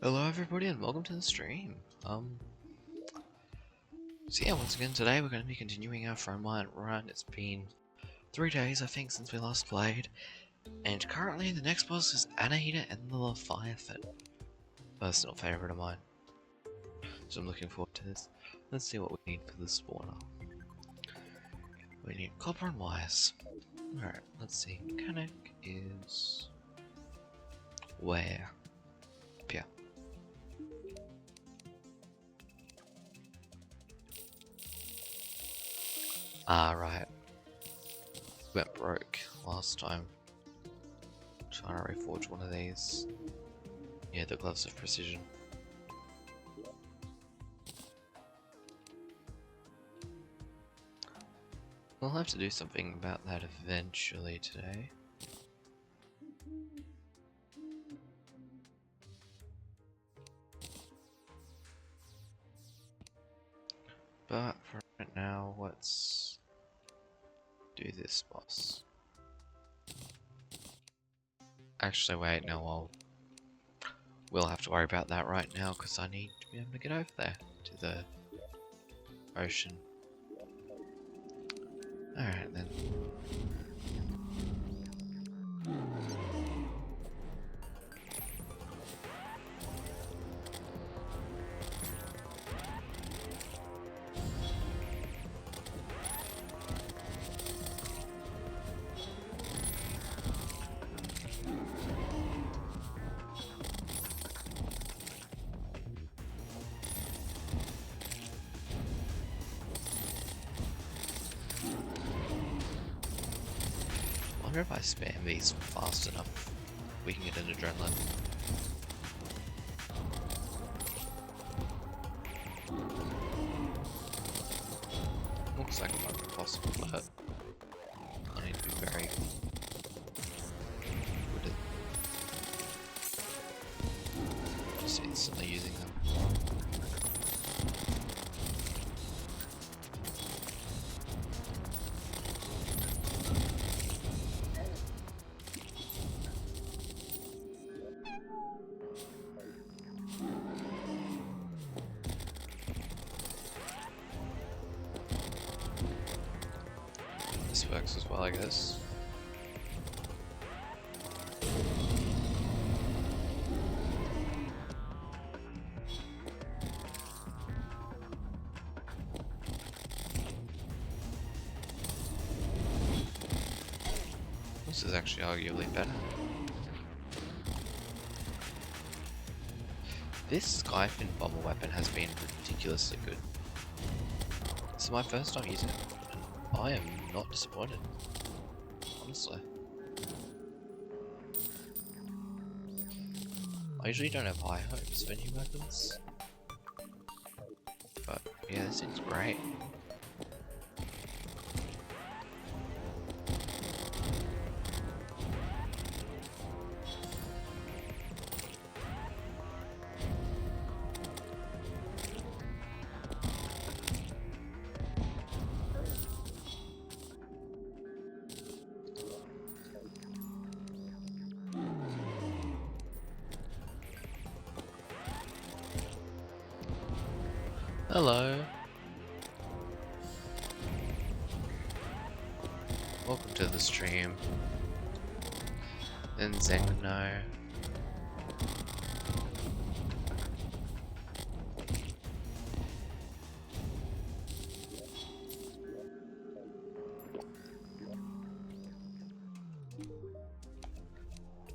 Hello everybody and welcome to the stream. So yeah, once again today we're going to be continuing our frontline run. It's been 3 days I think since we last played, and currently the next boss is Anahita and the Leviathan. Personal favourite of mine. So I'm looking forward to this. Let's see what we need for the spawner. We need copper and wires. Alright, let's see. Mechanic is... where? Up here. Ah, right. Went broke last time. Trying to reforge one of these. Yeah, the gloves of precision. We'll have to do something about that eventually today. But for right now, let's do this boss. Actually, wait, no, we'll have to worry about that right now because I need to be able to get over there to the ocean. Alright then. I wonder if I spam these fast enough, we can get an adrenaline. Looks like it might be possible, but I need to be very good at just instantly using them. This works as well, I guess. This is actually arguably better. This Skyfin bomber weapon has been ridiculously good. This is my first time using it, and I am not disappointed, honestly. I usually don't have high hopes for new weapons, but yeah, this seems great. Hello. Welcome to the stream. And Zengno.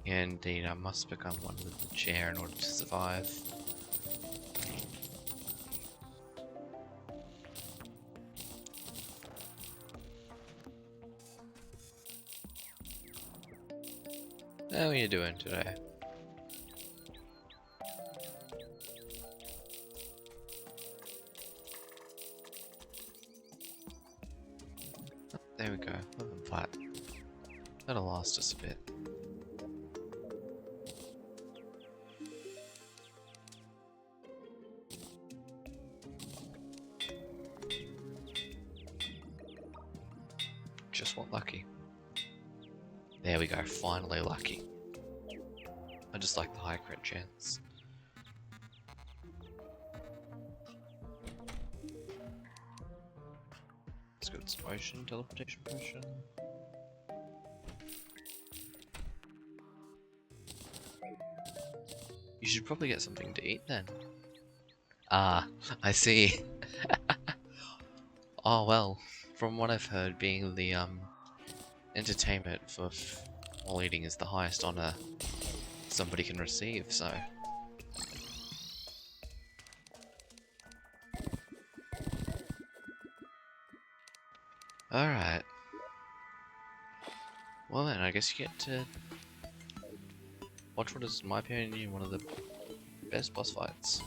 Indeed, I must become one with the chair in order to survive. How are you doing today? Oh, there we go, living flat. That'll last us a bit. Just what lucky. There we go, finally lucky. I just like the high crit chance. What's ocean teleportation potion? You should probably get something to eat then. Ah, I see. Oh well, from what I've heard, being the entertainment for while eating is the highest honor somebody can receive, so. Alright. Well then, I guess you get to watch what is, in my opinion, one of the best boss fights.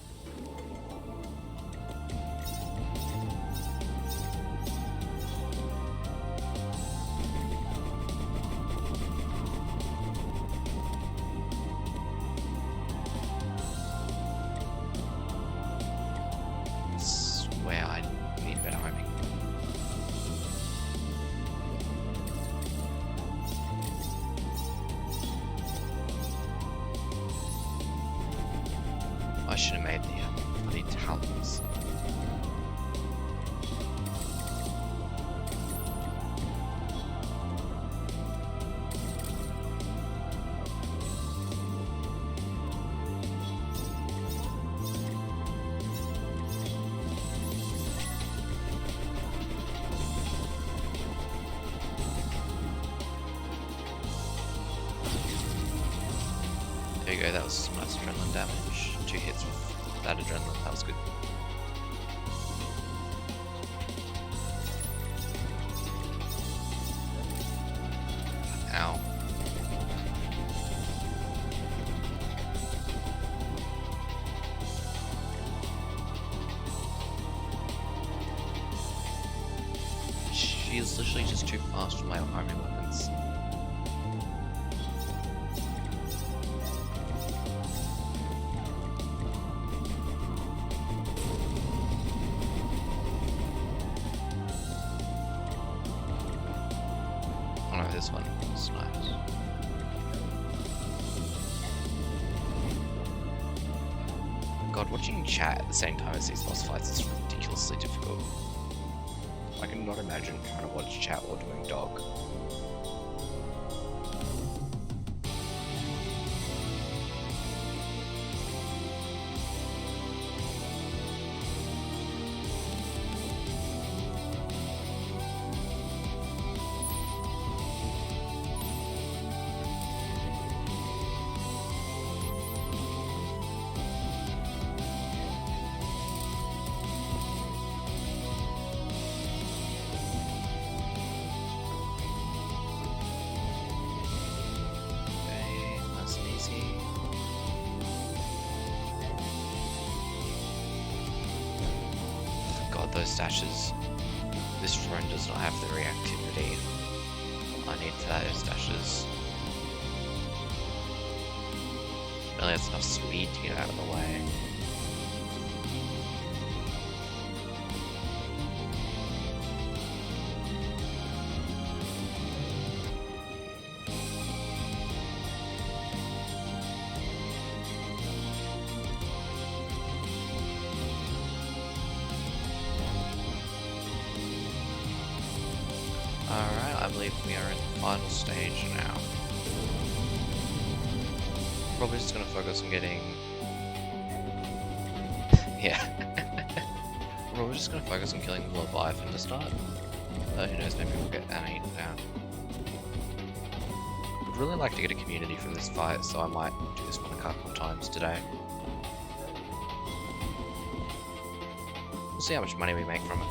Swear I need better homing. I should have made the bloody talons. There you go, that was some nice adrenaline damage. 2 hits with that adrenaline, that was good. Ow. She is literally just too fast for my homing weapons. This one is nice. God, watching chat at the same time as these boss fights is ridiculously difficult. I cannot imagine trying to watch chat while doing dog. God, those dashes. This drone does not have the reactivity I need for those dashes. Really has enough speed to get out of the way. Alright, I believe we are in the final stage now. Probably just gonna focus on getting... yeah. Probably just gonna focus on killing the Leviathan to start. Who knows, maybe we'll get Anna eaten down. Would really like to get a community from this fight, so I might do this one a couple of times today. We'll see how much money we make from it.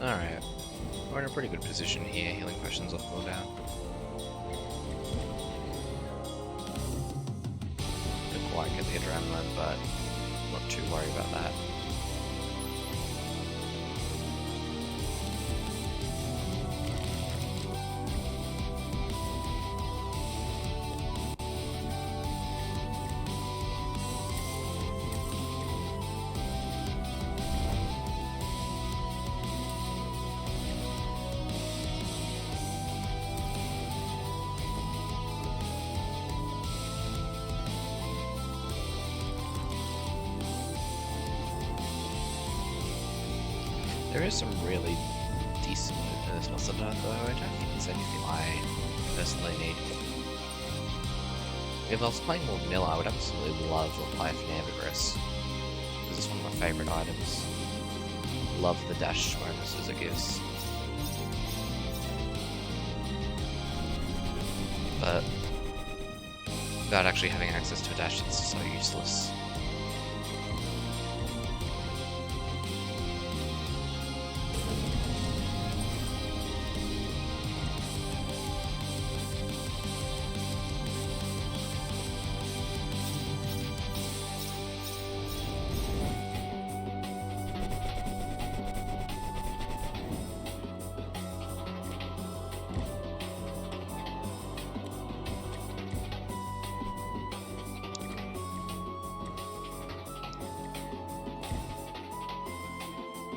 Alright, we're in a pretty good position here, healing potions off cooldown. Didn't quite get the adrenaline, but not too worried about that. There is some really decent movement in this boss, though I don't think there's anything I personally need. If I was playing more vanilla, I would absolutely love Leviathan Ambergris, because it's one of my favourite items. Love the dash bonuses it gives. But without actually having access to a dash, it's so useless.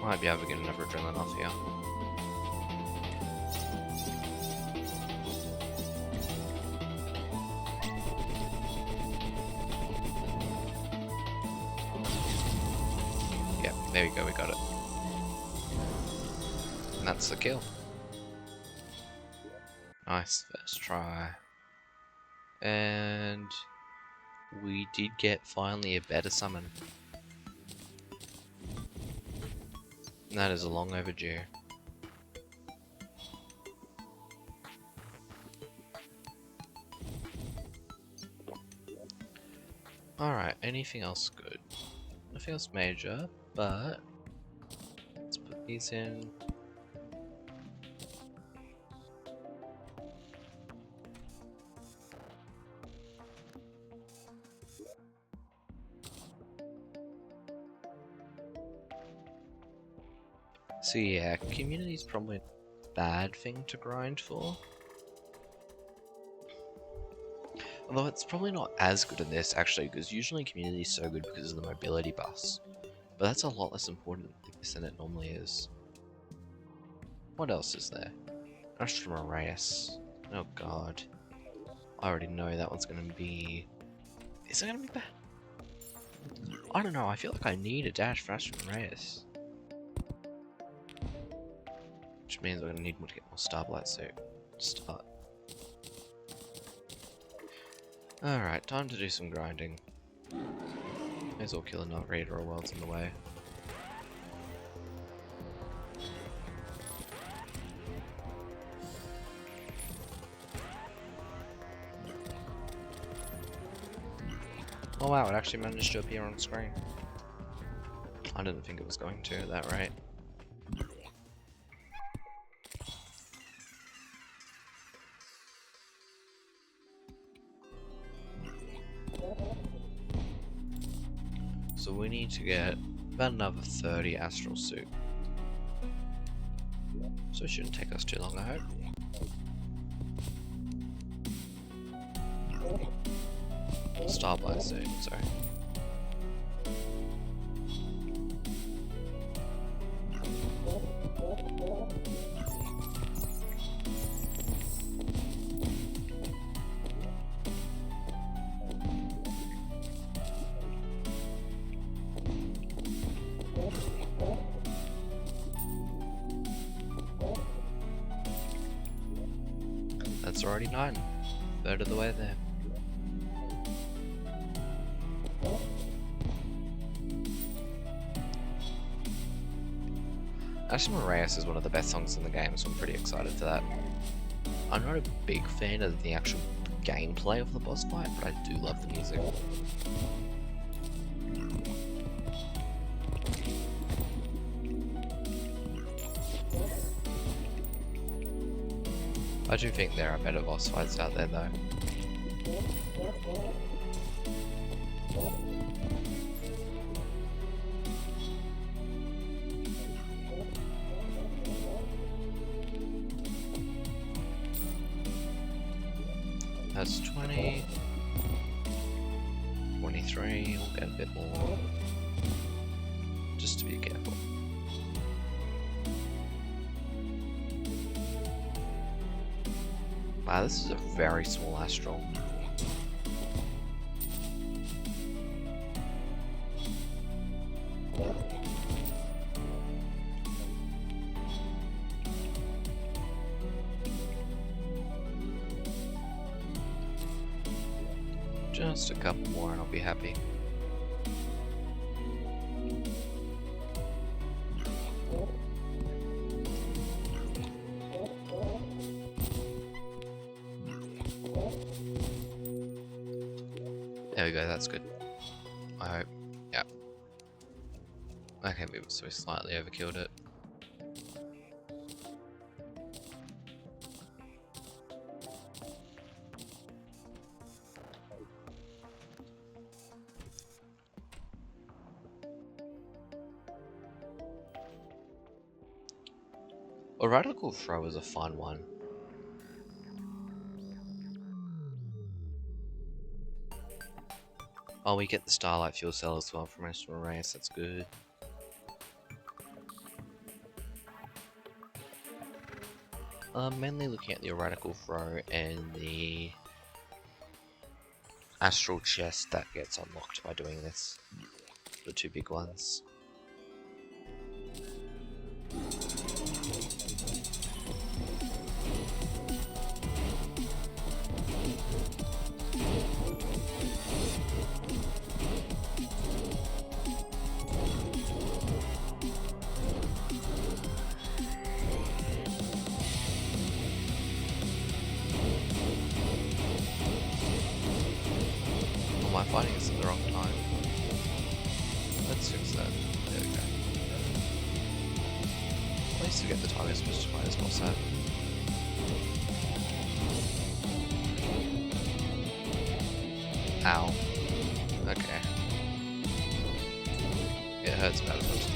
Might be able to get another adrenaline off here. Yeah, there we go, we got it. And that's the kill. Nice, first try. And we did get finally a better summon. That is long overdue. Alright, anything else good? Nothing else major, but let's put these in. So yeah, community's probably a bad thing to grind for. Although it's probably not as good in this actually, because usually community is so good because of the mobility bus. But that's a lot less important in this than it normally is. What else is there? Astral Reyes. Oh god. I already know that one's gonna be... Is it gonna be bad? I don't know, I feel like I need a dash for Astral Reyes. Which means I'm gonna need more to get more Starblight suit to start. Alright, time to do some grinding. May as well kill a Night Raider or World's in the way. Oh wow, it actually managed to appear on screen. I didn't think it was going to at that rate. So we need to get about another 30 Astral Suit. So it shouldn't take us too long, I hope. Starblight Suit, sorry. That's already 9. Third of the way there. Ashton Reyes is one of the best songs in the game, so I'm pretty excited for that. I'm not a big fan of the actual gameplay of the boss fight, but I do love the music. I do think there are better boss fights out there though. That's 20, 23, we'll get a bit more, just to be careful. Wow, this is a very small astral. Just a couple more and I'll be happy. There we go, that's good. I hope. Yeah. Okay, so we slightly overkilled it. A radical throw is a fun one. Oh, we get the Starlight Fuel Cell as well from Rest of the Race, that's good. Mainly looking at the radical throw and the astral chest that gets unlocked by doing this. The two big ones. Am I fighting this at the wrong time? Let's fix that. There we go. At least we get the time we're supposed to fight this boss at. Ow. Okay. It hurts about as much.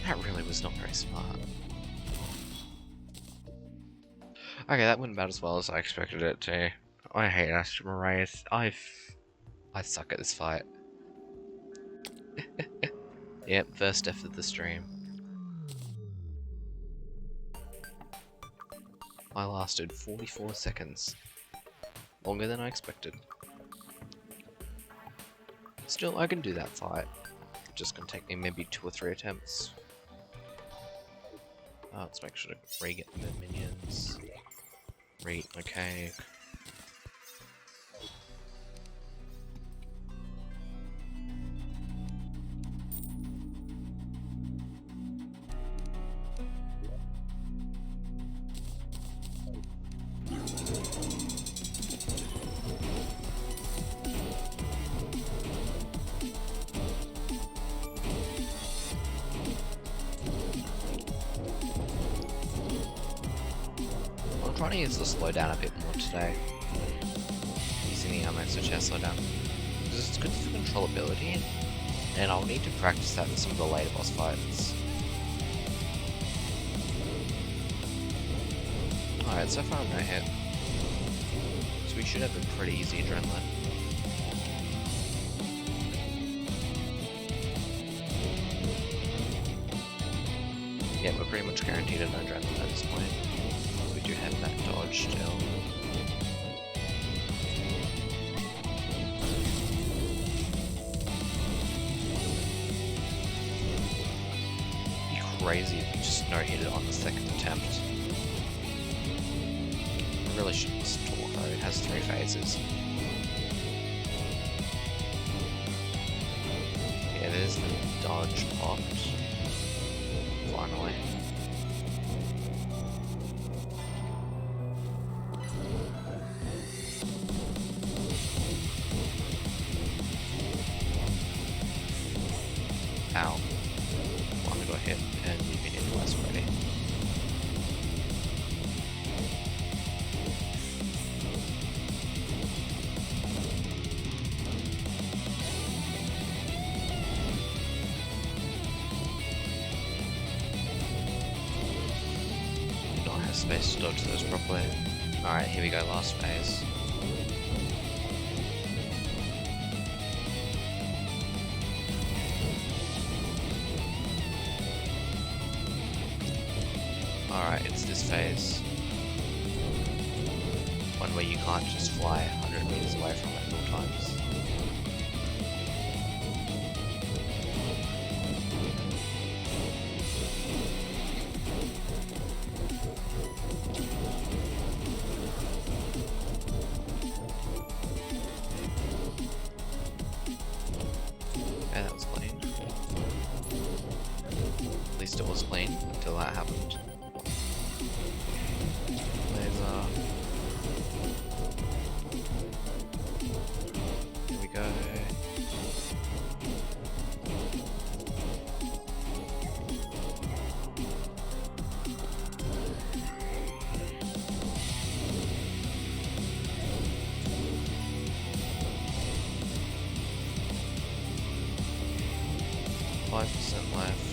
That really was not very smart. Okay, that went about as well as I expected it to. I hate Astral Wraith. I suck at this fight. Yep, first death of the stream. I lasted 44 seconds. Longer than I expected. Still, I can do that fight. Just gonna take me maybe 2 or 3 attempts. Oh, let's make sure to re-get the minions. Okay. I'm trying to use the slowdown a bit more today. Using the Master Chest slowdown. Because it's good for controllability, and I'll need to practice that in some of the later boss fights. Alright, so far no hit. So we should have a pretty easy adrenaline. Yeah, we're pretty much guaranteed an adrenaline at this point. We do have that dodge still. It'd be crazy if we just no-hit it on the second attempt. I really shouldn't listen to it though, it has 3 phases. Yeah, there's the dodge popped. Finally. Ow. One got hit and you hit it twice already. Not have space to dodge those properly. Alright, here we go, last phase. Alright, it's this phase. One where you can't just fly 100 meters away from it at all times. Okay, that was clean. At least it was clean until that happened. Laser. Here we go. Left.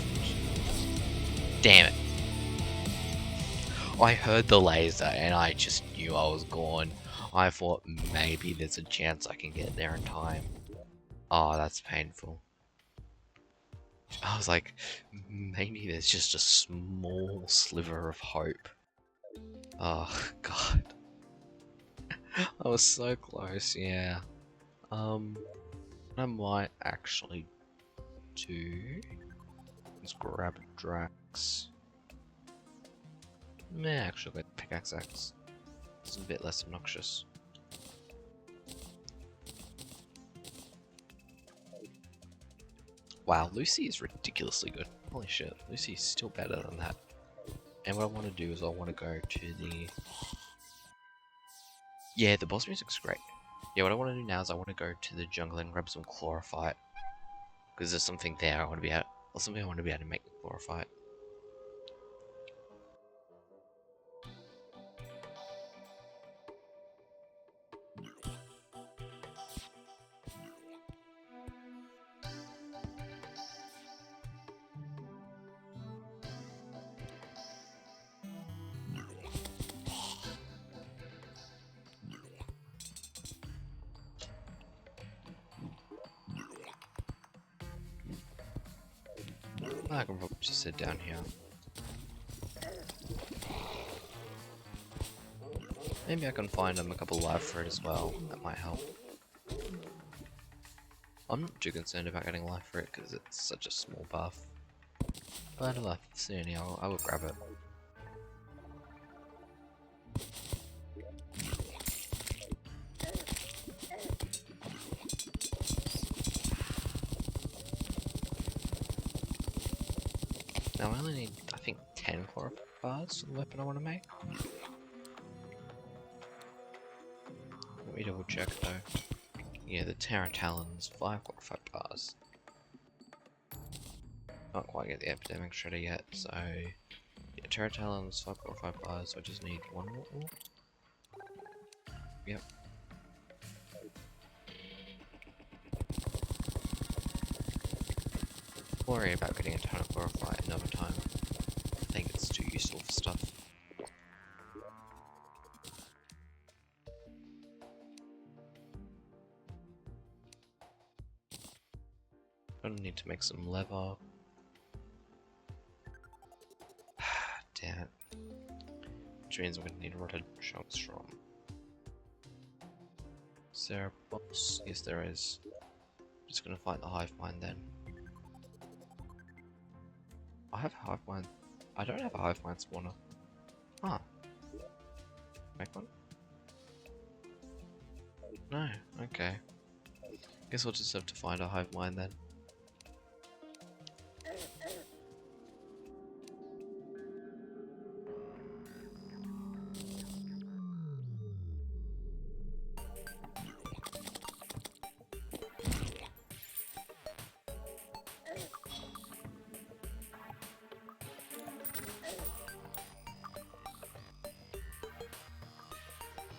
Damn it. I heard the laser and I just knew I was gone. I thought maybe there's a chance I can get there in time. Oh, that's painful. I was like, maybe there's just a small sliver of hope. Oh, God. I was so close, yeah. I might actually do... Let's grab Drax. Actually, I'll go pickaxe axe. It's a bit less obnoxious. Wow, Lucy is ridiculously good. Holy shit, Lucy is still better than that. And what I want to do is I want to go to the... Yeah, the boss music's great. Yeah, what I want to do now is I want to go to the jungle and grab some chlorophyte. Because there's something there I want to be able... Or something I want to be able to make the chlorophyte. I can probably just sit down here. Maybe I can find a couple live fruit as well. That might help. I'm not too concerned about getting life fruit because it's such a small buff. But if I see any, I will grab it. Now I only need, I think, 10 chlorophyte bars for the weapon I want to make. Let me double check though. Yeah, the Terra Talons, 5 chlorophyte bars. Not quite get the epidemic shredder yet, so... Yeah, Terra Talons, 5 chlorophyte bars, so I just need 1 more. Yep. Worry about getting a ton of chlorophyte another time. I think it's too useful for stuff. Gonna need to make some leather. Damn it. Which means I'm gonna need rotted chunks from. Is there a boss? Yes, there is. Just gonna fight the hive mind then. I have a hive mind. I don't have a hive mind spawner. Huh. Make one? No, okay. Guess I'll just have to find a hive mind then.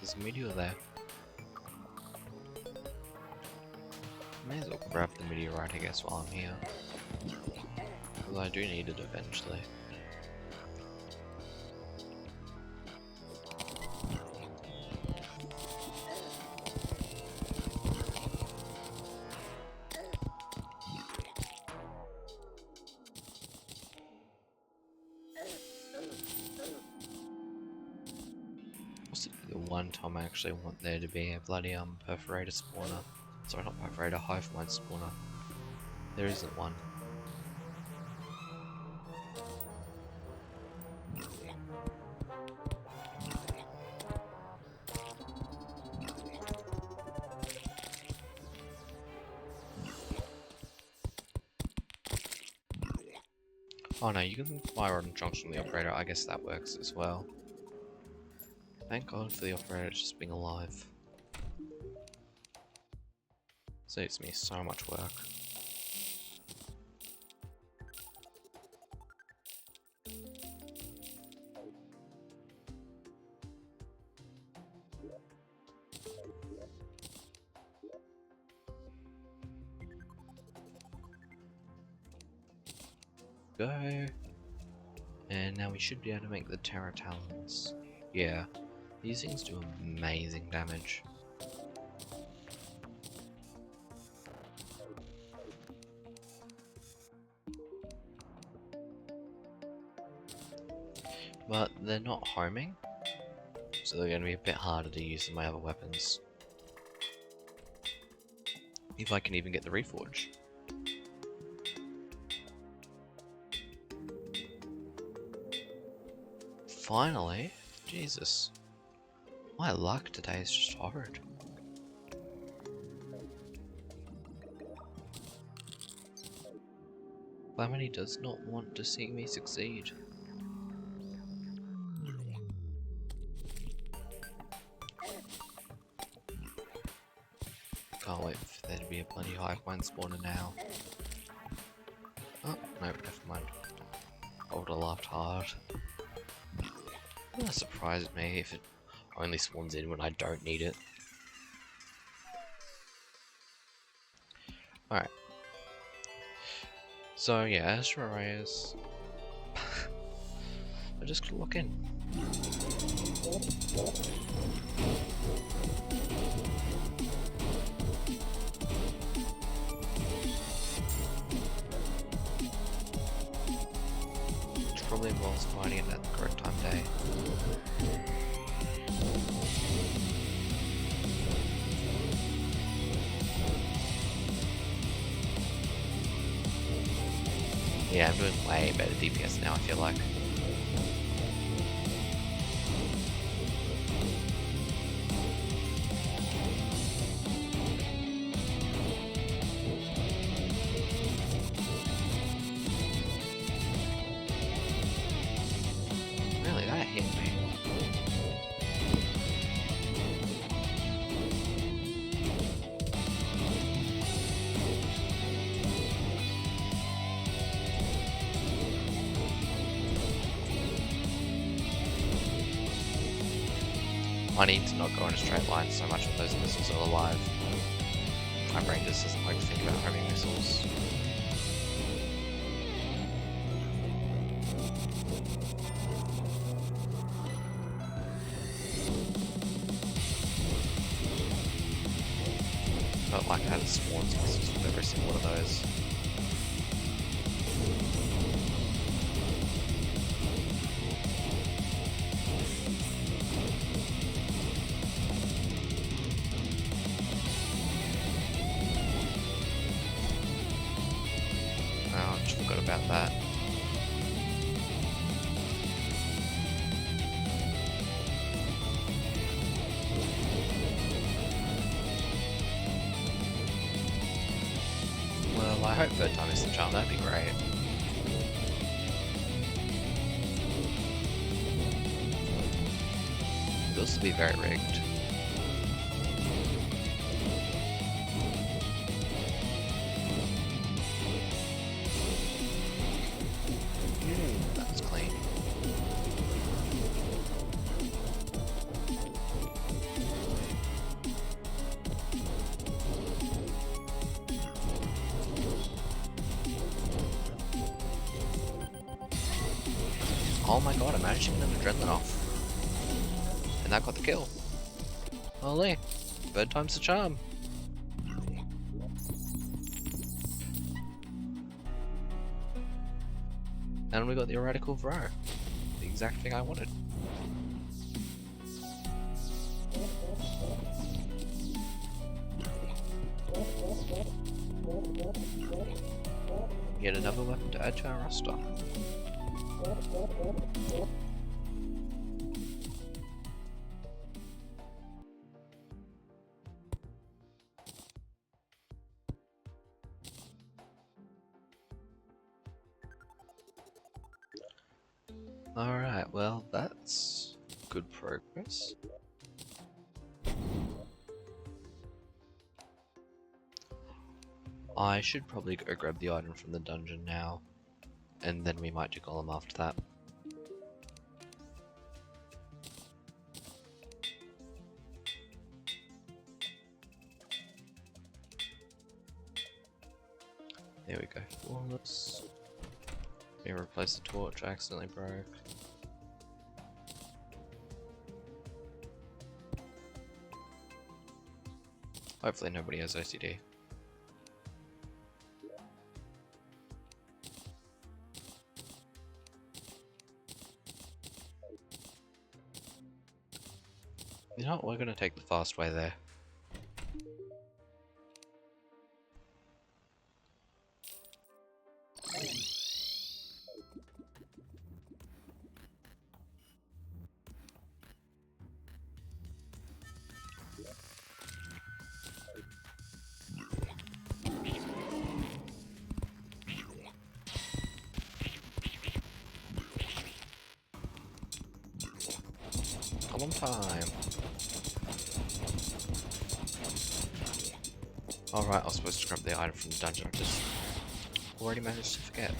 There's a meteor there. May as well grab the meteorite, I guess, while I'm here. Because I do need it eventually. The one time I actually want there to be a bloody perforator spawner. Sorry, not perforator, hive mind spawner. There isn't one. Oh no, you can buy rotten chunks from the operator. I guess that works as well. Thank God for the operator just being alive. Saves me so much work. Go. And now we should be able to make the Terra Talons. Yeah, these things do amazing damage. But they're not homing, so they're going to be a bit harder to use than my other weapons. If I can even get the Reforge. Finally! Jesus. My luck today is just horrid. Calamity does not want to see me succeed. Can't wait for there to be a bloody hive mind spawner now. Oh, no, never mind. I would have laughed hard. It would surprise me if it only spawns in when I don't need it. Alright. So yeah, Astro Reyes. I just could lock in. Which probably involves finding it at the correct time of day. Yeah, I'm doing way better DPS now, I feel like. Really, that hit me. I need to not go in a straight line so much when those missiles are alive. My brain just doesn't like to think about homing missiles. Felt like I had spawns missiles with every single one of those. Oh, I just forgot about that. Well, I hope third time is the charm, that'd be great. Feels to be very rigged. That's clean. Oh my god, I managed to get an adrenaline off. And that got the kill. Holy, third time's the charm. And we got the Erratical Vro. The exact thing I wanted. Yet another weapon to add to our roster. Alright, well, that's good progress. I should probably go grab the item from the dungeon now, and then we might do Golem after that. There we go. Whoops. Let me replace the torch, I accidentally broke. Hopefully nobody has OCD. You know what, we're gonna take the fast way there. Column time. Alright, I was supposed to grab the item from the dungeon, I just already managed to forget.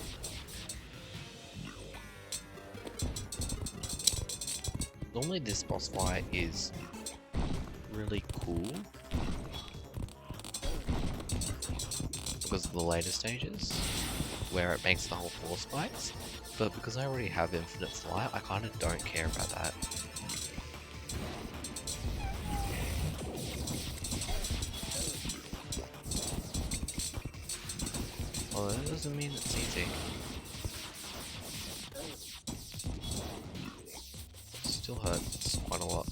Normally this boss fight is really cool because of the later stages, where it makes the whole floor spikes, but because I already have infinite flight, I kinda don't care about that. Well, that doesn't mean it's easy. Still hurts quite a lot.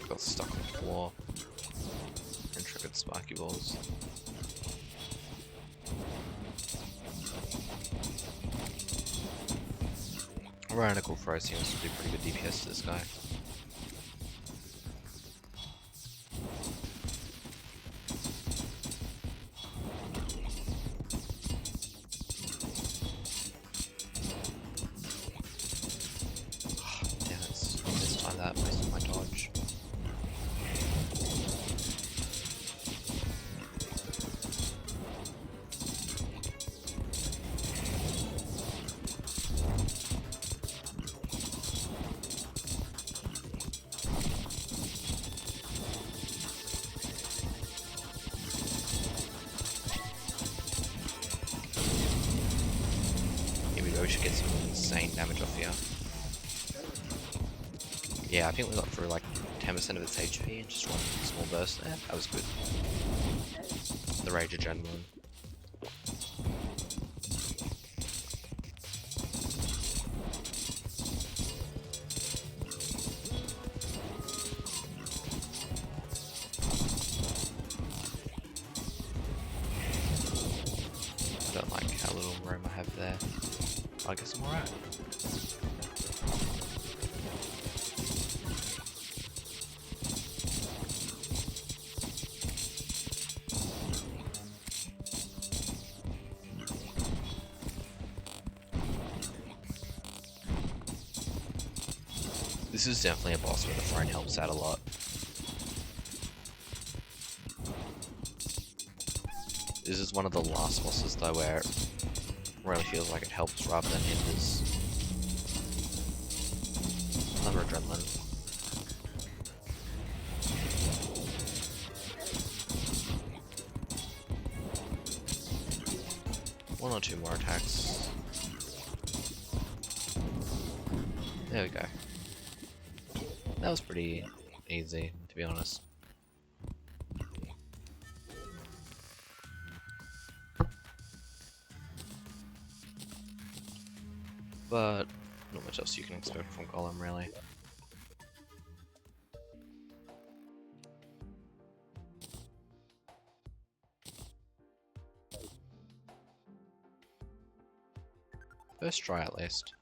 Got stuck on the floor. And triggered spiky balls. Radical Throw seems to do pretty good DPS to this guy. Damn it, this time that wasted my dodge. We should get some insane damage off here. Yeah, I think we got through like 10% of its HP in just one small burst there. That was good. The Rage Adrenaline. I don't like how little room I have there. I guess I'm alright. This is definitely a boss where the throne helps out a lot. This is one of the last bosses though where it really feels like it helps rather than hinders. Another adrenaline. One or two more attacks. There we go. That was pretty easy, to be honest. But not much else you can expect from Golem, really. First try at least.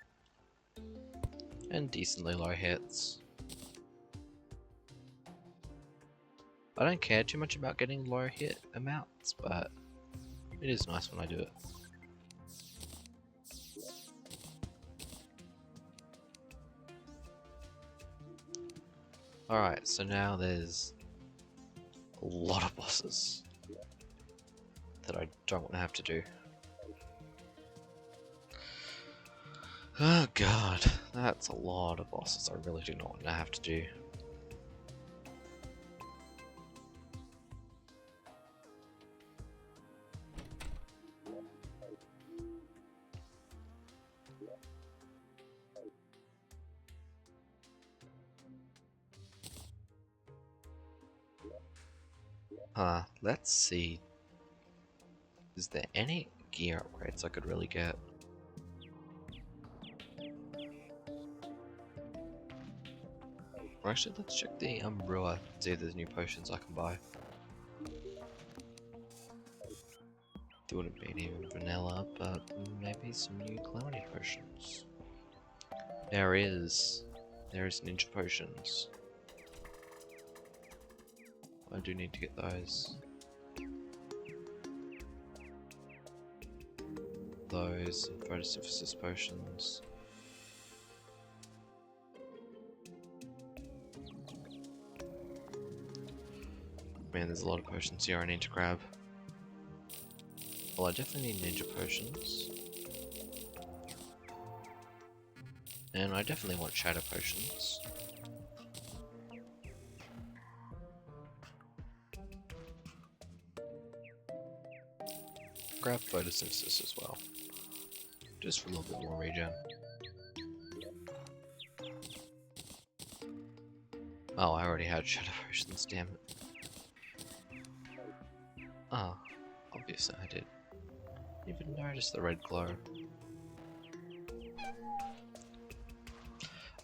And decently low hits. I don't care too much about getting low hit amounts, but it is nice when I do it. Alright, so now there's a lot of bosses that I don't want to have to do. Oh god, that's a lot of bosses I really do not want to have to do. Let's see. Is there any gear upgrades I could really get? Or actually, let's check the brewer, see if there's new potions I can buy. There wouldn't be any vanilla, but maybe some new cloudy potions. There is ninja potions. I do need to get those. Those and photosynthesis potions. Man, there's a lot of potions here I need to grab. Well, I definitely need ninja potions. And I definitely want shadow potions. Grab photosynthesis as well. Just for a little bit more regen. Oh, I already had shadow potions, damn it. Oh, obviously I did. Even notice the red glow.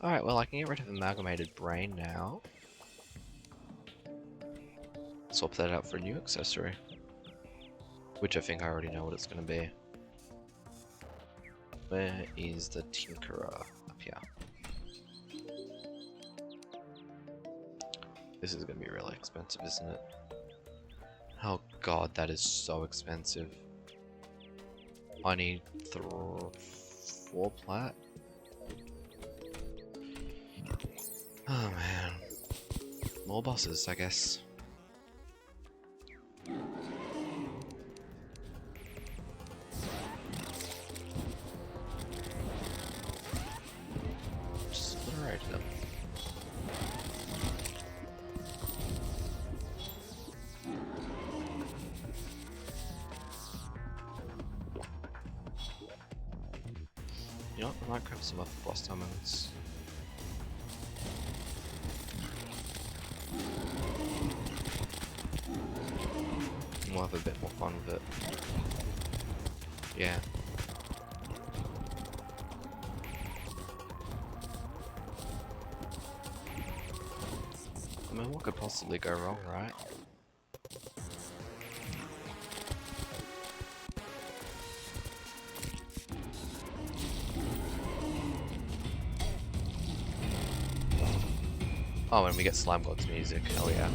Alright, well I can get rid of Amalgamated Brain now. Swap that out for a new accessory. Which I think I already know what it's going to be. Where is the Tinkerer? Up here. This is going to be really expensive, isn't it? Oh god, that is so expensive. I need 4 plat. Oh man. More bosses, I guess. Just obliterate them. You know what, I might grab some other boss diamonds. We'll have a bit more fun with it. Yeah. I mean, what could possibly go wrong, right? Oh, and we get Slime God's music, hell yeah.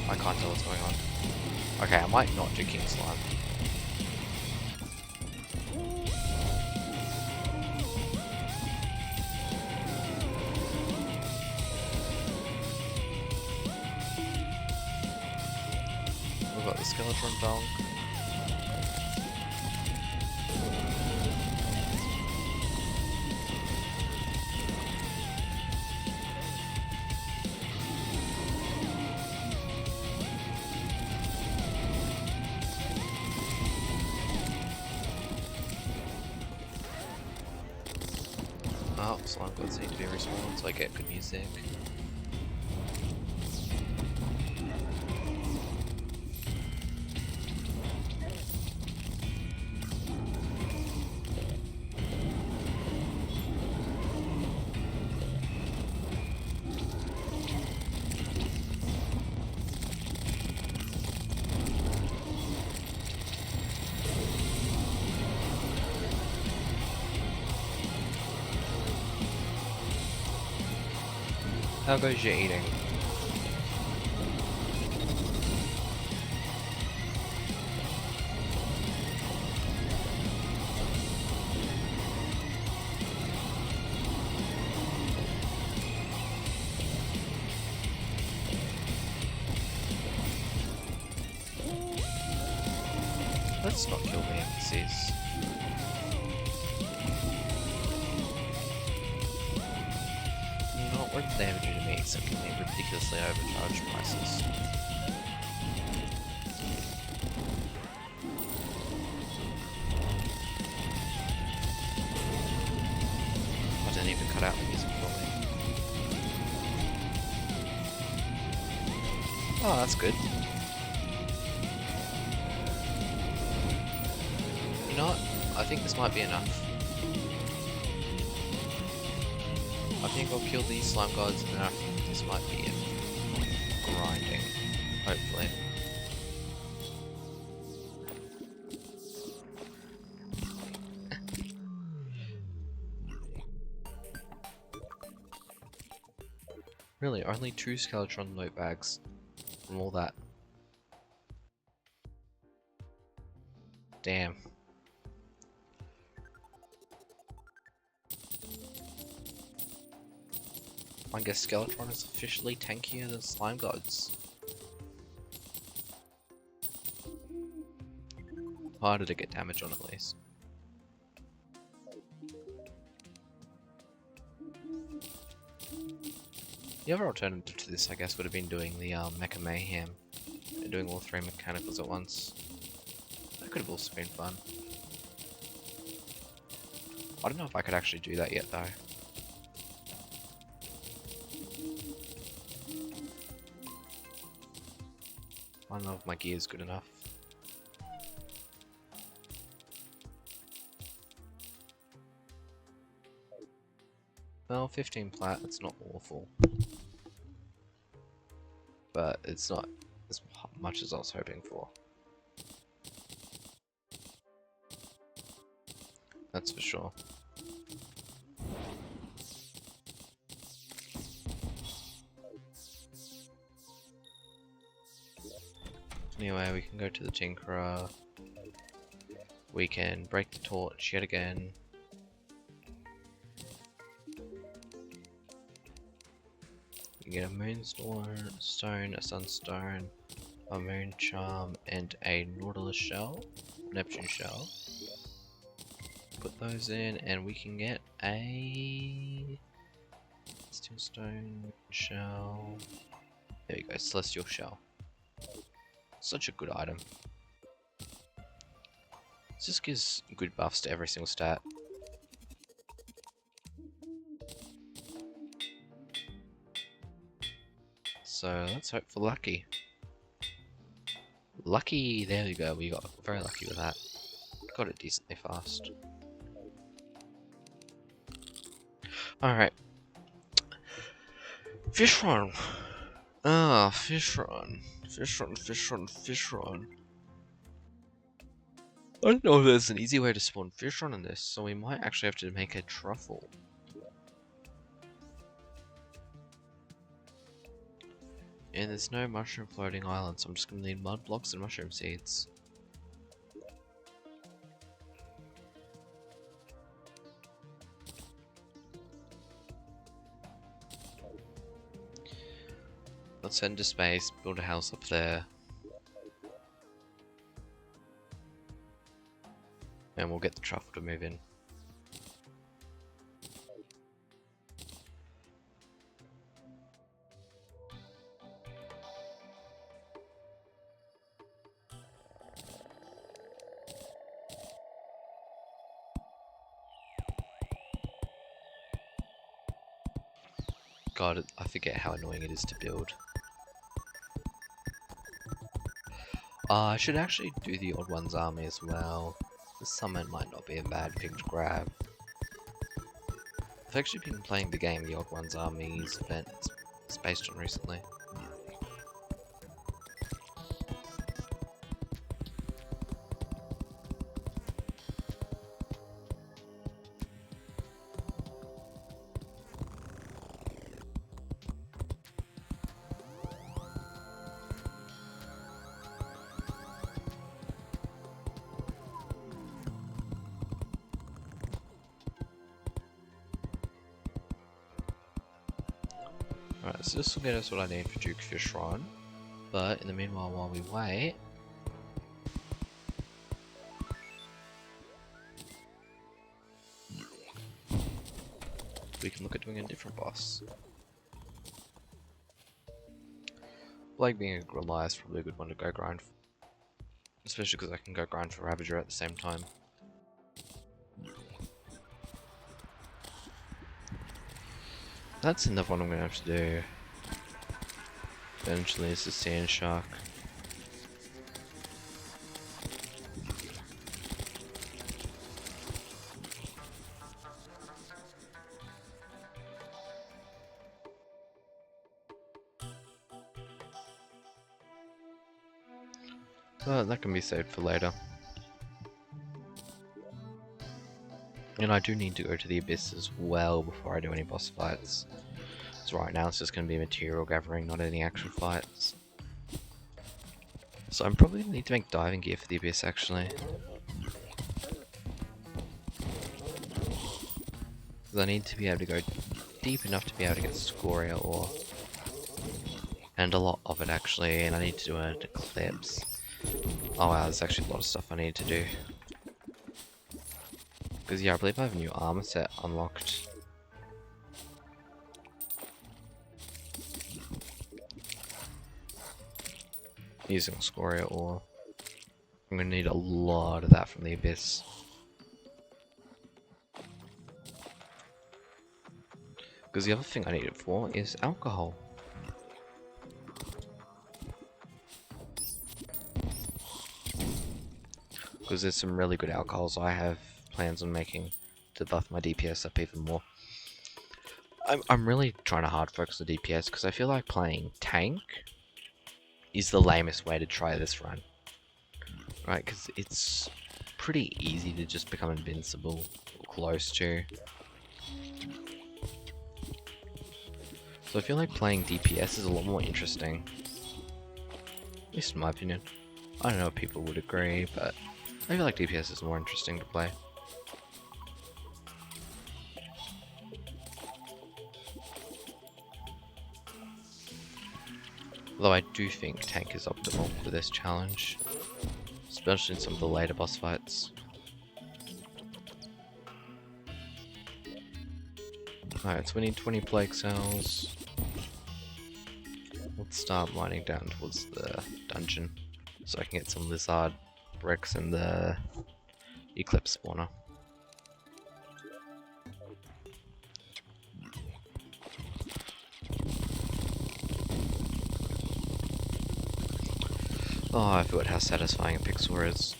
I can't tell what's going on. Okay, I might not do King Slime. We've got the Skeleton Dong. Oh, slime gods need to be respawned so I get good music. How goes your eating? Let's not kill the NPCs. You know what did they ever do to me except give me ridiculously overcharged prices? I didn't even cut out the music for me. Oh, that's good. You know what? I think this might be enough. I think I'll kill these slime gods and then I think this might be it. Grinding. Hopefully. Really, only 2 Skeletron note bags from all that. Damn. I guess Skeletron is officially tankier than slime gods. Harder to get damage on at least. The other alternative to this, I guess, would have been doing the Mecha Mayhem. And doing all 3 mechanicals at once. That could have also been fun. I don't know if I could actually do that yet though. I don't know if my gear is good enough. Well, 15 plat, that's not awful. But it's not as much as I was hoping for. That's for sure. Anyway, we can go to the Tinkerer. We can break the torch yet again. You get a moonstone, a sunstone, a moon charm, and a nautilus shell, Neptune shell. Put those in, and we can get a steelstone shell. There we go, celestial shell. Such a good item. This just gives good buffs to every single stat. So let's hope for lucky. Lucky! There we go, we got very lucky with that. Got it decently fast. Alright. Fish run! Ah, fish run. Fish run, fish run, fish run. I don't know if there's an easy way to spawn fish run in this, so we might actually have to make a truffle. And there's no mushroom floating island, so I'm just gonna need mud blocks and mushroom seeds. Let's head into space, build a house up there. And we'll get the truffle to move in. God, I forget how annoying it is to build. I should actually do the Odd Ones army as well. The summon might not be a bad pick to grab. I've actually been playing the game the Odd Ones Armies event it's based on recently. Alright, so this will get us what I need for Duke Fishron. But in the meanwhile, while we wait, we can look at doing a different boss. Like being a Gorilla is probably a good one to go grind for. Especially because I can go grind for Ravager at the same time. That's enough what I'm going to have to do. Eventually it's a Sand Shark. But that can be saved for later. And I do need to go to the Abyss as well before I do any boss fights. So right now it's just going to be material gathering, not any actual fights. So I'm probably going to need to make diving gear for the Abyss actually. Because I need to be able to go deep enough to be able to get scoria ore. And a lot of it actually, and I need to do an eclipse. Oh wow, there's actually a lot of stuff I need to do. Because yeah, I believe I have a new armor set unlocked. Using scoria ore. I'm going to need a lot of that from the Abyss. Because the other thing I need it for is alcohol. Because there's some really good alcohols I have plans on making to buff my DPS up even more. I'm really trying to hard focus the DPS because I feel like playing tank is the lamest way to try this run. Right, because it's pretty easy to just become invincible, or close to. So I feel like playing DPS is a lot more interesting. At least in my opinion. I don't know if people would agree, but I feel like DPS is more interesting to play. Although I do think tank is optimal for this challenge. Especially in some of the later boss fights. Alright, so we need 20 plague cells. Let's start mining down towards the dungeon. So I can get some lizard bricks and the eclipse spawner. Oh, I forgot how satisfying a pixel is.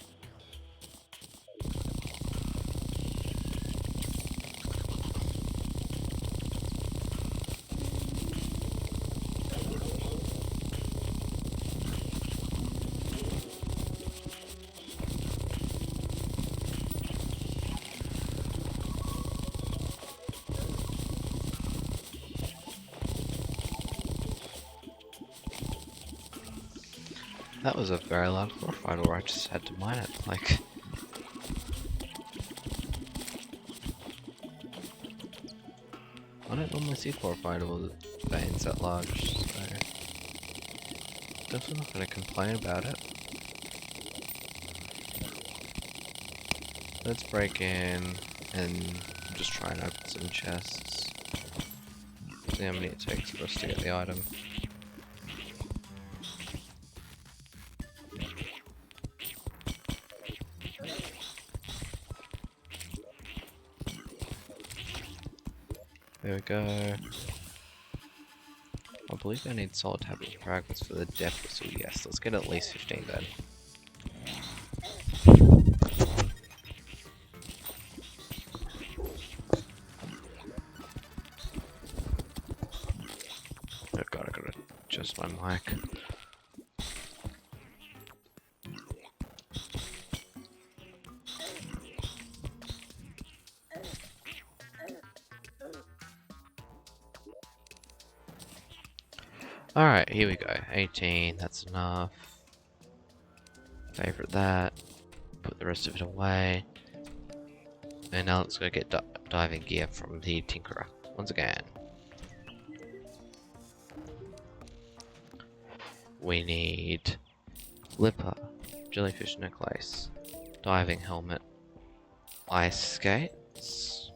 That was a very loud chlorophyte, or I just had to mine it, like... I don't normally see chlorophyte or veins that large, so... Definitely not gonna complain about it. Let's break in and just try and open some chests. See how many it takes for us to get the item. There we go. believe I need solid tablet fragments for the depth whistle. Yes, let's get at least 15 then. Oh god, I gotta adjust my mic. Alright, here we go. 18, that's enough. Favorite that. Put the rest of it away. And now let's go get diving gear from the Tinkerer. Once again. We need Lipper, jellyfish necklace, diving helmet, ice skates.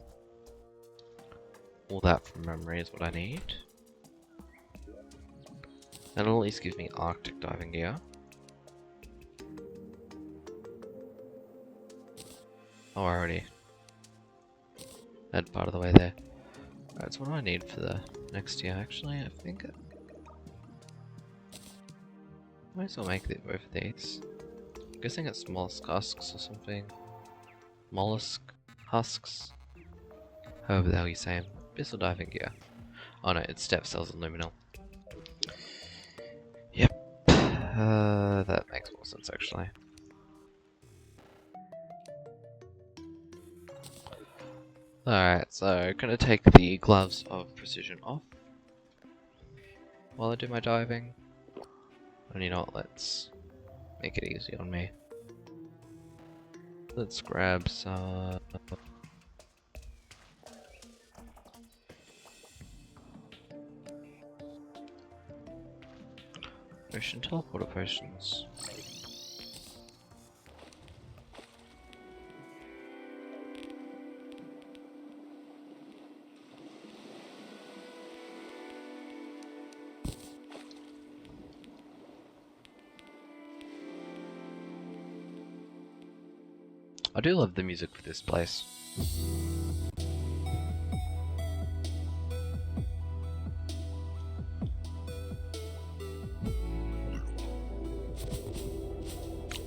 All that from memory is what I need. That'll at least give me Arctic diving gear. Oh, already. That part of the way there. Alright, so what do I need for the next year? Actually, I think might as well make both of these. I'm guessing it's mollusk husks or something. Mollusk husks. However the hell you say them. Abyssal diving gear. Oh no, it's step cells and luminal. Yep. That makes more sense actually. Alright, so gonna take the gloves of precision off while I do my diving. And you know what, let's make it easy on me. Let's grab some ocean teleporter potions. I do love the music for this place.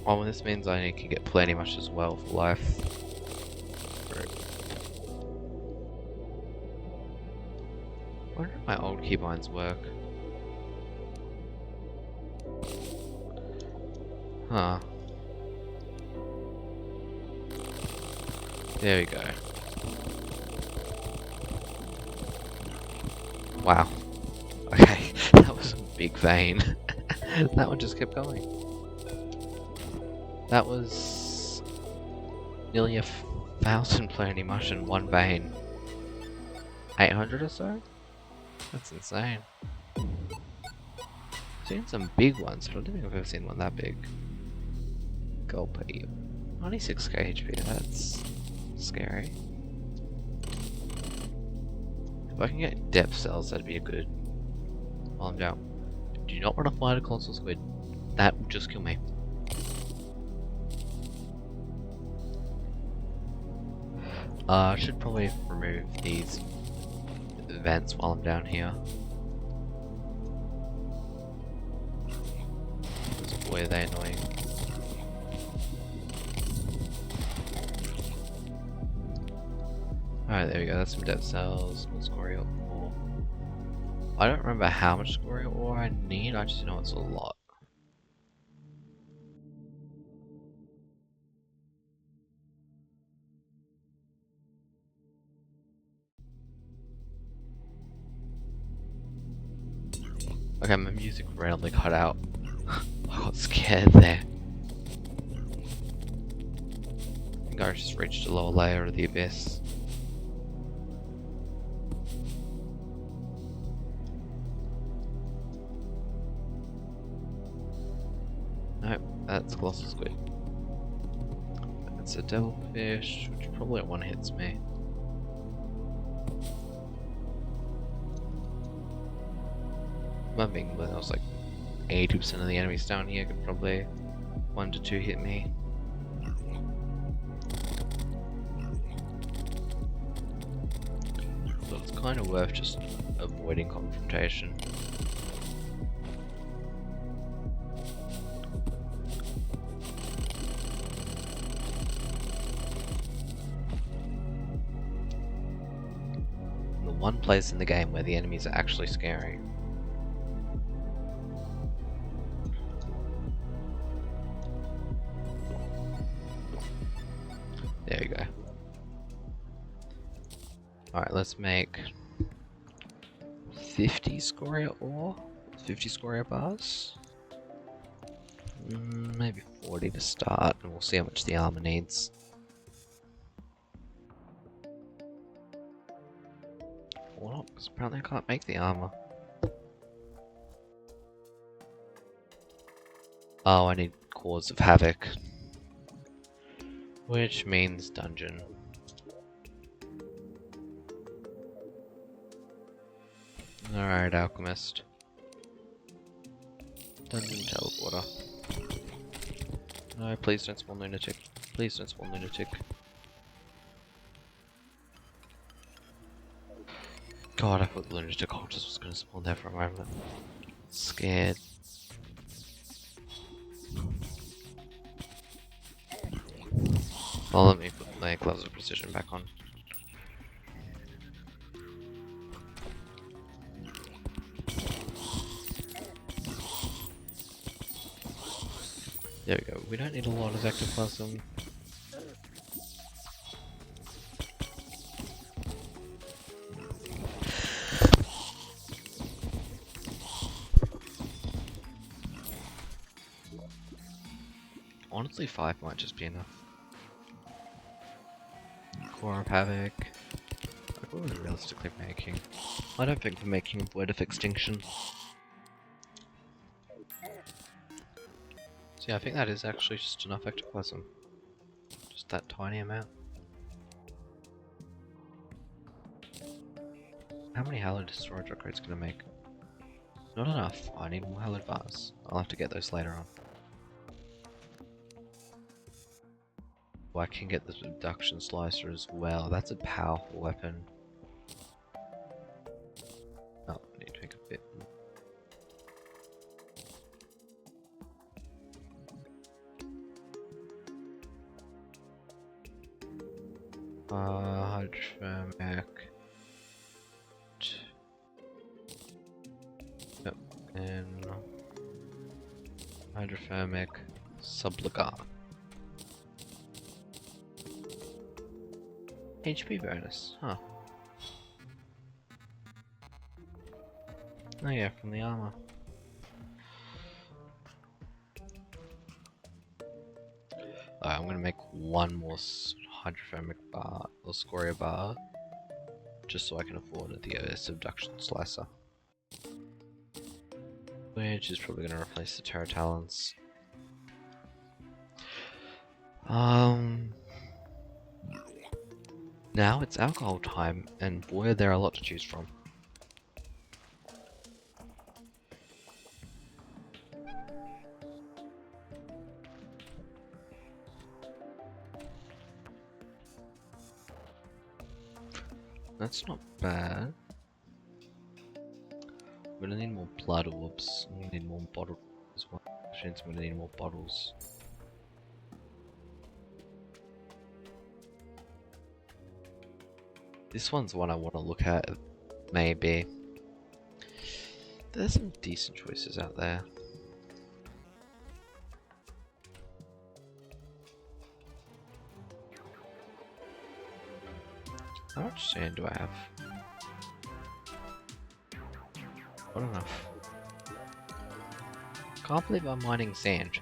Oh, well, this means I can get plenty much as well for life. I wonder if my old keybinds work. Huh. There we go. Wow. Okay, that was a big vein. That one just kept going. That was nearly 1,000 plenty mush in one vein. 800 or so? That's insane. I've seen some big ones, but I don't think I've ever seen one that big. Gold per eel. 96k HP, that's scary. If I can get depth cells, that'd be a good. While I'm down. Do not want to fight a colossal squid. That would just kill me. I should probably remove these vents while I'm down here. Boy, are they annoying. Alright, there we go, that's some depth cells, more scoria ore. I don't remember how much scoria ore I need, I just know it's a lot. Okay, my music randomly cut out. I got scared there. I think I just reached a lower layer of the abyss. Nope, that's colossal squid. That's a devilfish, which probably one hits me. Being when I was like 80% of the enemies down here could probably 1 to 2 hit me. So it's kind of worth just avoiding confrontation. one place in the game where the enemies are actually scary. There you go. Alright, let's make 50 scoria ore, 50 scoria bars. Maybe 40 to start, and we'll see how much the armor needs. Or not, because apparently I can't make the armor. Oh, I need Cause of Havoc. Which means dungeon. Alright, Alchemist. Dungeon teleporter. No, please don't spawn lunatic. Please don't spawn lunatic. God, I thought the lunatic cultist was gonna spawn there for a moment. Scared. Well, let me put my gloves of precision back on. There we go. We don't need a lot of ectoplasm. Honestly, 5 might just be enough. Core of Havoc. What are we realistically making? I don't think we're making Word of Extinction. So yeah, I think that is actually just enough ectoplasm. Just that tiny amount. How many hallowed storage upgrades can I make? Not enough. I need more hallowed bars. I'll have to get those later on. Oh, I can get this abduction slicer as well. That's a powerful weapon. Oh, I need to make a bit. Hydrothermic. Yep, and hydrothermic subligar. HP bonus, huh? Oh yeah, from the armor. Alright, I'm gonna make one more hydrothermic bar, or scoria bar, just so I can afford the subduction slicer. Which is probably gonna replace the Terra Talons. Now it's alcohol time, and boy are there a lot to choose from. That's not bad. I'm gonna need more blood orbs. I'm gonna need more bottles as well. Actually, I'm gonna need more bottles. This one's one I want to look at, maybe. There's some decent choices out there. How much sand do I have? Not enough. Can't believe I'm mining sand.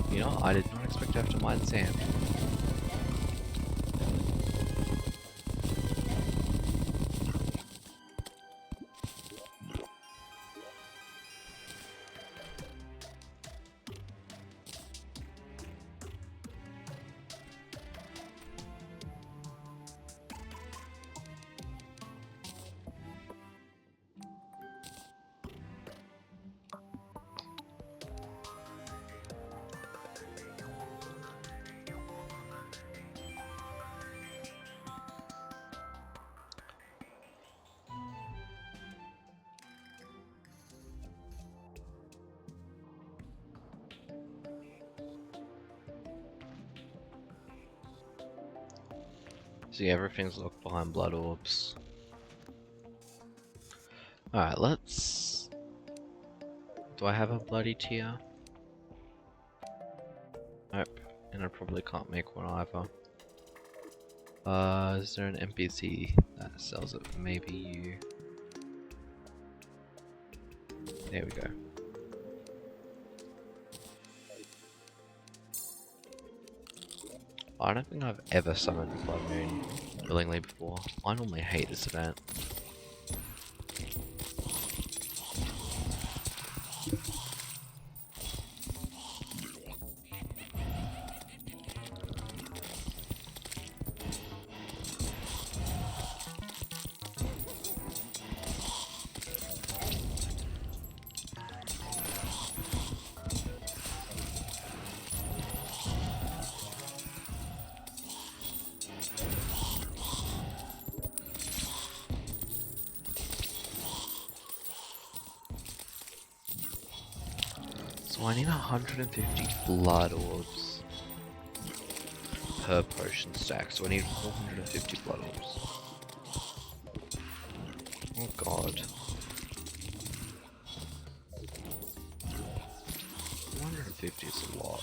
You know, I did not expect to have to mine sand. See, everything's locked behind blood orbs. Alright, let's... Do I have a bloody tear? Nope, and I probably can't make one either. Is there an NPC that sells it? Maybe you. There we go. I don't think I've ever summoned Blood Moon willingly before. I normally hate this event. So I need 150 blood orbs per potion stack, so I need 450 blood orbs. Oh god. 150 is a lot.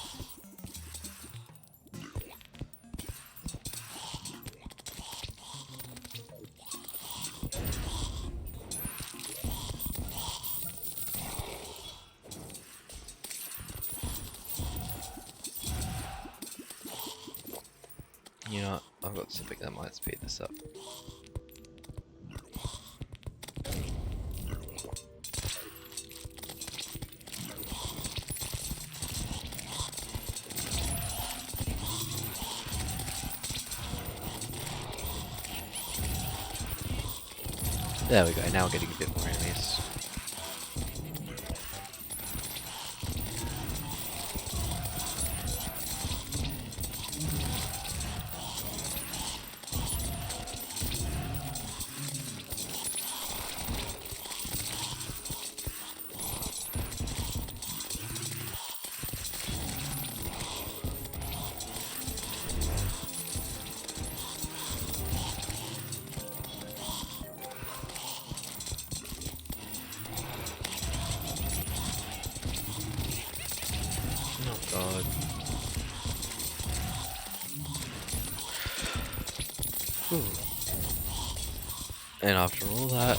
You know, I've got something that might speed this up. There we go, now we're getting a bit more enemies. Oh god. Whew. And after all that,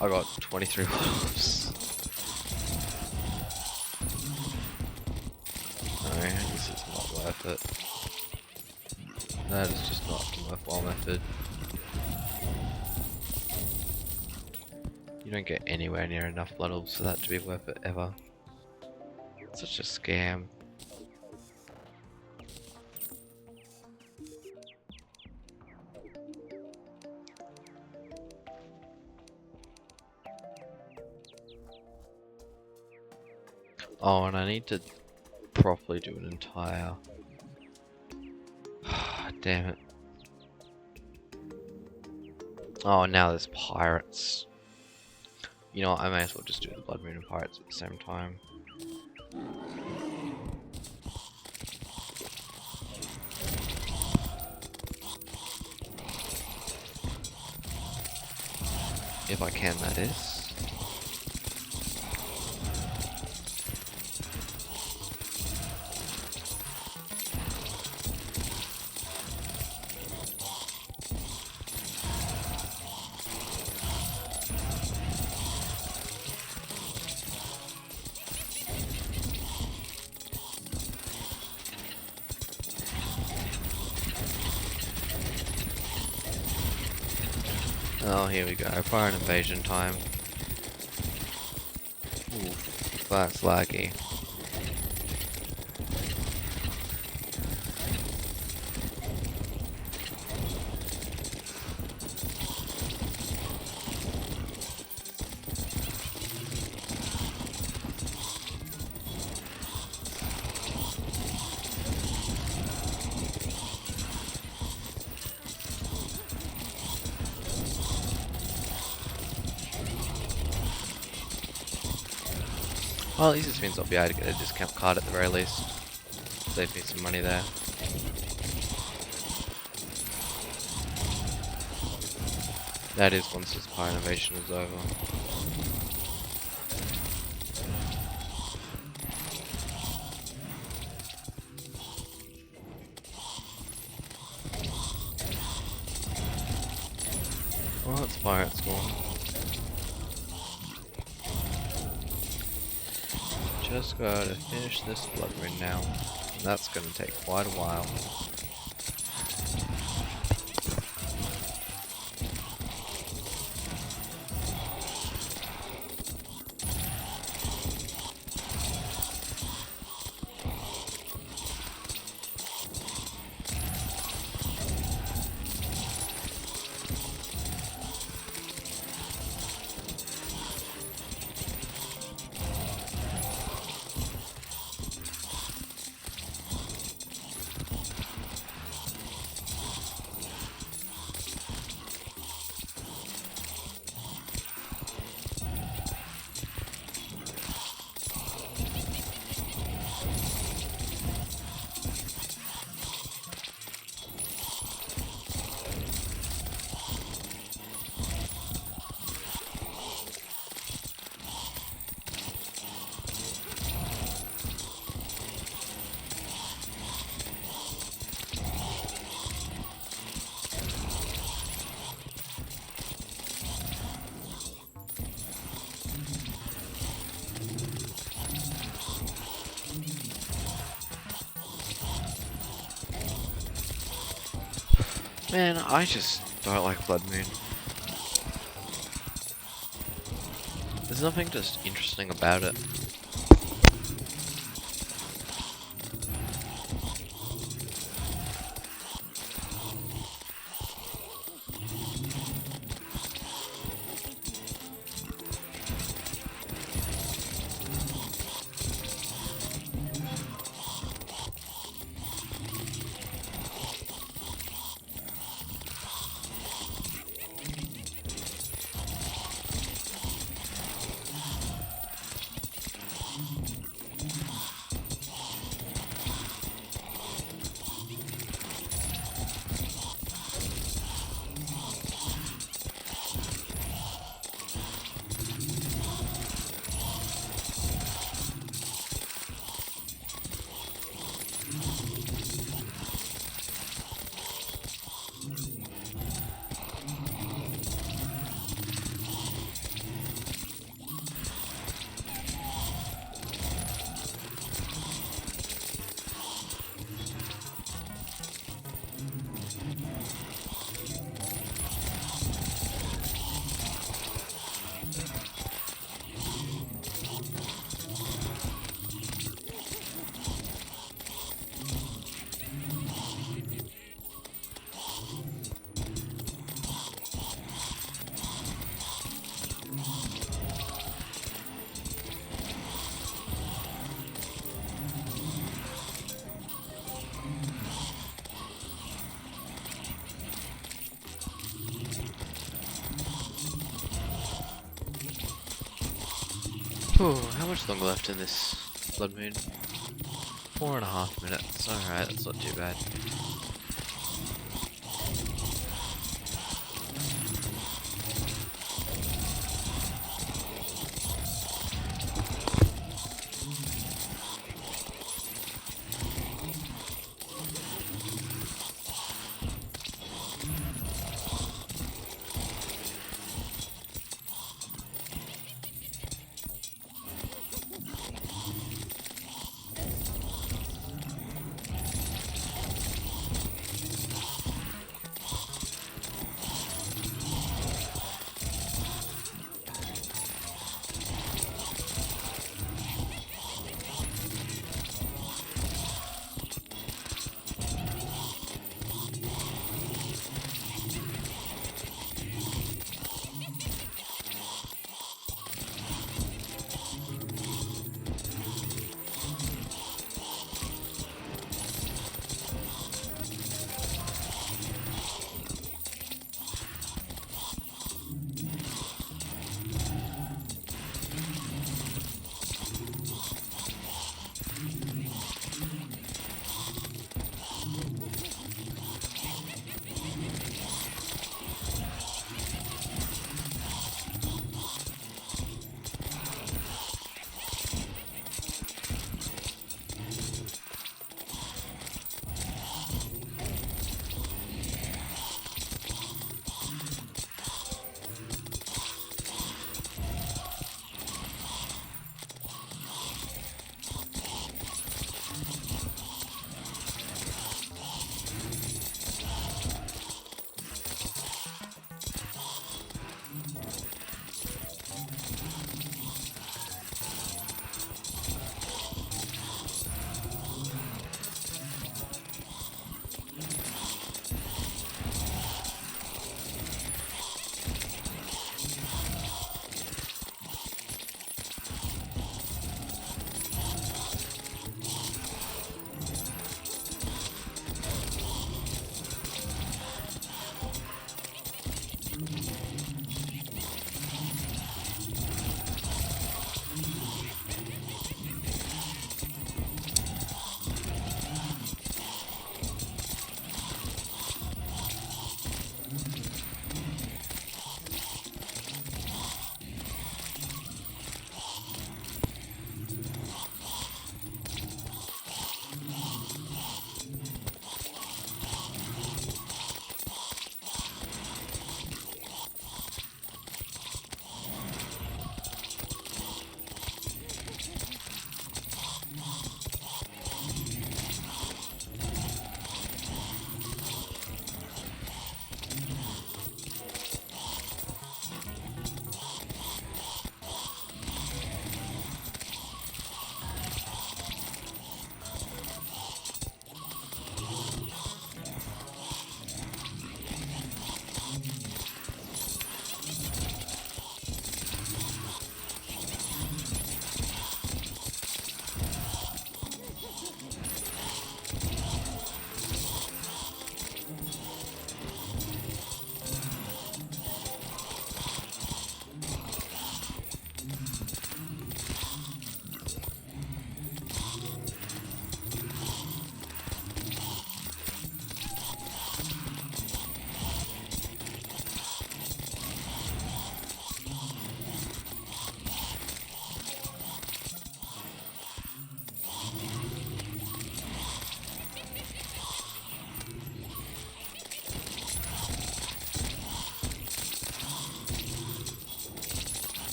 I got 23 wolves. No, this is not worth it. That is just not a worthwhile method. You don't get anywhere near enough blood orbs for that to be worth it ever. Such a scam. Oh, and I need to properly do an entire... Damn it. Oh, now there's pirates. You know what, I may as well just do the Blood Moon and pirates at the same time. If I can, that is. Oh, here we go. Fire and invasion time. Ooh, that's laggy. Well, at least this means I'll be able to get a discount card at the very least. Save me some money there. That is once this power innovation is over. Well, it's pirate school. Just gotta finish this blood moon now. That's gonna take quite a while. Man, I just don't like Blood Moon. There's nothing just interesting about it. Whew, how much longer left in this Blood Moon? 4.5 minutes. Alright, that's not too bad.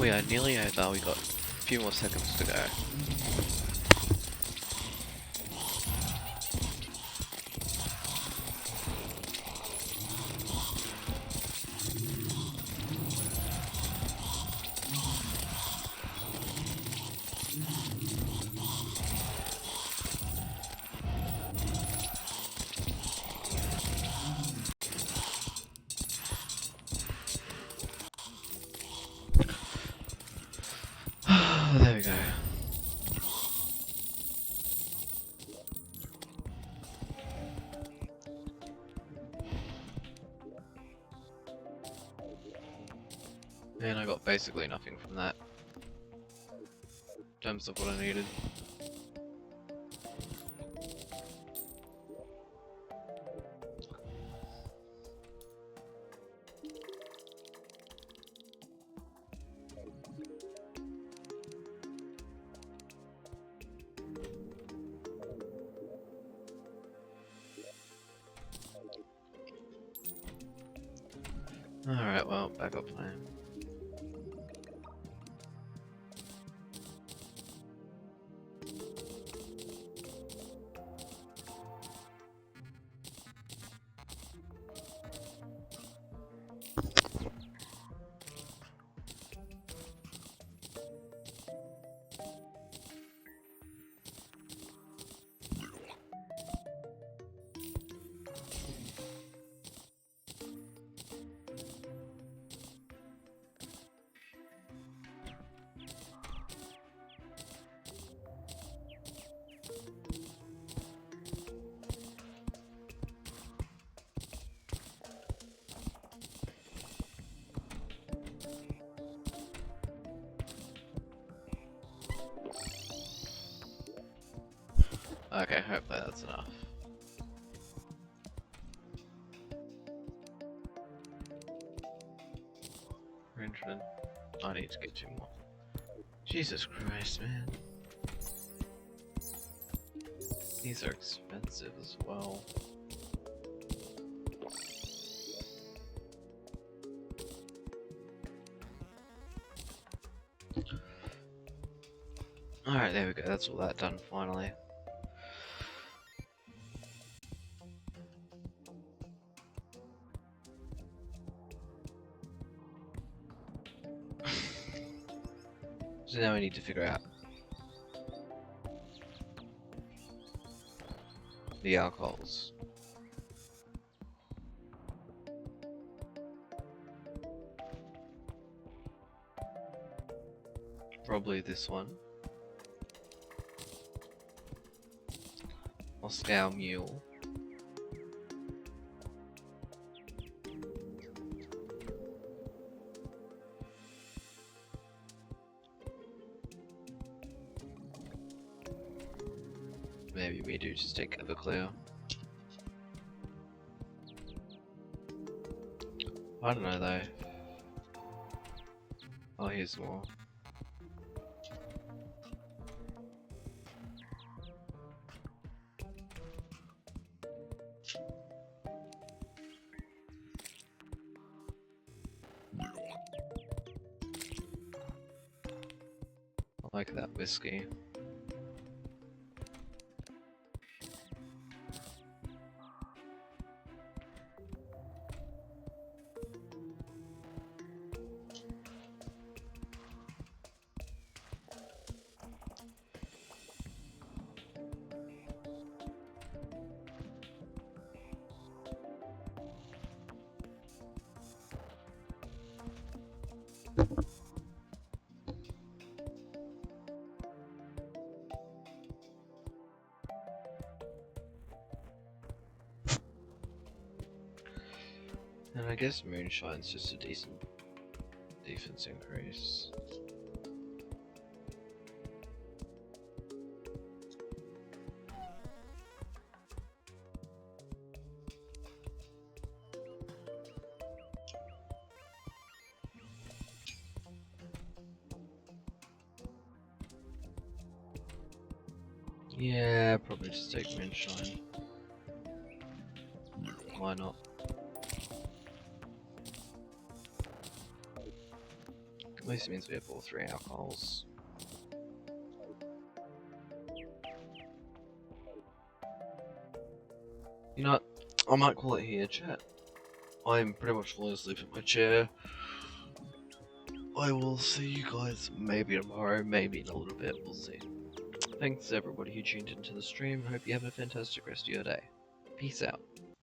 We are nearly over, we got a few more seconds to go. There we go. And I got basically nothing from that. In terms of what I needed. Alright, well, backup plan. Okay, hopefully that's enough. I need to get 2 more. Jesus Christ, man. These are expensive as well. Alright, there we go, that's all that done finally. So now we need to figure out the alcohols. Probably this one. Moscow Mule. Maybe we do just take Everclear. I don't know though. Oh, here's more. I like that whiskey. And I guess moonshine's just a decent defense increase. Yeah, probably just take moonshine. Why not? At least it means we have all 3 alcohols. You know what? I might call it here, chat. I'm pretty much falling asleep in my chair. I will see you guys maybe tomorrow, maybe in a little bit, we'll see. Thanks everybody who tuned into the stream, hope you have a fantastic rest of your day. Peace out.